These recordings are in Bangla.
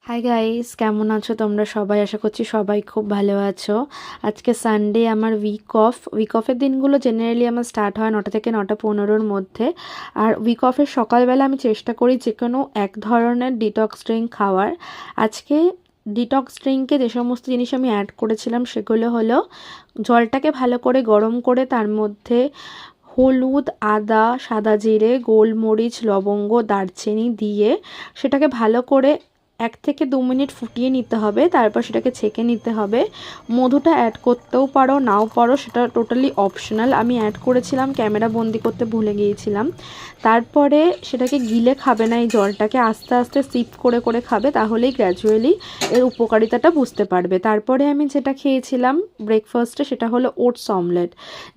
হাই গাইস, কেমন আছো তোমরা সবাই? আশা করছি সবাই খুব ভালো আছো। আজকে সানডে, আমার উইক অফের দিনগুলো জেনারেলি আমার স্টার্ট হয় 9টা থেকে 9:15-র মধ্যে। আর উইক অফের সকালবেলা আমি চেষ্টা করি যে কোনো এক ধরনের ডিটক্স ড্রিঙ্ক খাওয়ার। আজকে ডিটক্স ড্রিঙ্কে যে সমস্ত জিনিস আমি অ্যাড করেছিলাম সেগুলো হলো জলটাকে ভালো করে গরম করে তার মধ্যে হলুদ, আদা, সাদা জিরে, গোলমরিচ, লবঙ্গ, দারচিনি দিয়ে সেটাকে ভালো করে 1 থেকে 2 মিনিট ফুটিয়ে নিতে হবে। তারপর সেটাকে ছেঁকে নিতে হবে। মধুটা অ্যাড করতেও পারো, নাও পারো, সেটা টোটালি অপশনাল। আমি অ্যাড করেছিলাম, ক্যামেরা বন্দি করতে ভুলে গিয়েছিলাম। তারপরে সেটাকে গিলে খাবে না, এই জলটাকে আস্তে আস্তে সিপ করে করে খাবে, তাহলেই গ্র্যাজুয়ালি এর উপকারিতাটা বুঝতে পারবে। তারপরে আমি যেটা খেয়েছিলাম ব্রেকফাস্টে সেটা হলো ওটস অমলেট।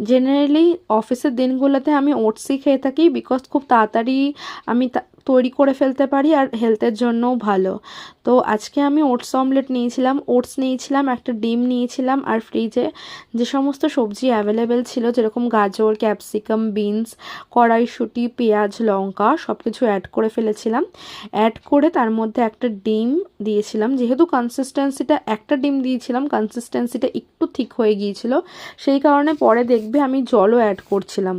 জেনারেলি অফিসের দিনগুলোতে আমি ওটসই খেয়ে থাকি, বিকজ খুব তাড়াতাড়ি আমি তৈরি করে ফেলতে পারি আর হেলথের জন্যও ভালো। তো আজকে আমি ওটস অমলেট নিয়েছিলাম, ওটস নিয়েছিলাম, একটা ডিম নিয়েছিলাম, আর ফ্রিজে যে সমস্ত সবজি অ্যাভেলেবেল ছিল যেরকম গাজর, ক্যাপসিকাম, বিনস, কড়াইশুঁটি, পেঁয়াজ, লঙ্কা সব কিছু অ্যাড করে ফেলেছিলাম। অ্যাড করে তার মধ্যে একটা ডিম দিয়েছিলাম। যেহেতু একটা ডিম দিয়েছিলাম, কনসিস্টেন্সিটা একটু ঠিক হয়ে গিয়েছিল, সেই কারণে পরে দেখবে আমি জলও অ্যাড করছিলাম।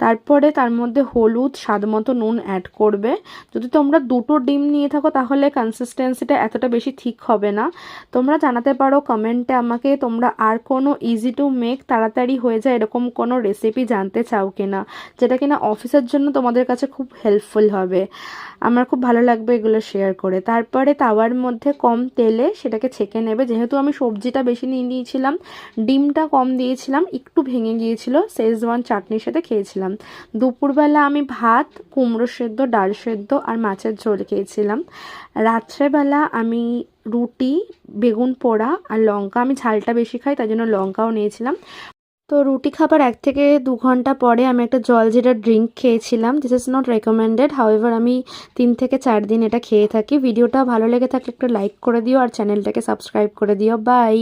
তারপরে তার মধ্যে হলুদ, স্বাদ মতো নুন অ্যাড করবে। যদি তোমরা 2টো ডিম নিয়ে থাকো তাহলে কনসিস্টেন্সিটা এতটা বেশি ঠিক হবে না। তোমরা জানাতে পারো কমেন্টে আমাকে তোমরা আর কোনো ইজি টু মেক, তাড়াতাড়ি হয়ে যায় এরকম কোনো রেসিপি জানতে চাও কিনা, যেটা কিনা অফিসের জন্য তোমাদের কাছে খুব হেল্পফুল হবে। আমার খুব ভালো লাগবে এগুলো শেয়ার করে। তারপরে তাওয়ার মধ্যে কম তেলে সেটাকে ছেঁকে নেবে। যেহেতু আমি সবজিটা বেশি নিয়ে নিয়েছিলাম, ডিমটা কম দিয়েছিলাম, একটু ভেঙে গিয়েছিল, শেজওয়ান চাটনির সাথে খেয়েছিলাম। দুপুরবেলা আমি ভাত, কুমড়ো সেদ্ধ, ডাল সেদ্ধ আর মাছের ঝোল খেয়েছিলাম। রাত্রেবেলা আমি রুটি, বেগুন পোড়া আর লঙ্কা, আমি ঝালটা বেশি খাই তাই জন্য লঙ্কাও নিয়েছিলাম। তো রুটি খাবার 1 থেকে 2 ঘন্টা পরে আমি একটা জলজিরা ড্রিঙ্ক খেয়েছিলাম। This is not recommended, however আমি 3 থেকে 4 দিন এটা খেয়ে থাকি। ভিডিওটা ভালো লেগে থাকলে একটু লাইক করে দিও আর চ্যানেলটাকে সাবস্ক্রাইব করে দিও। বাই।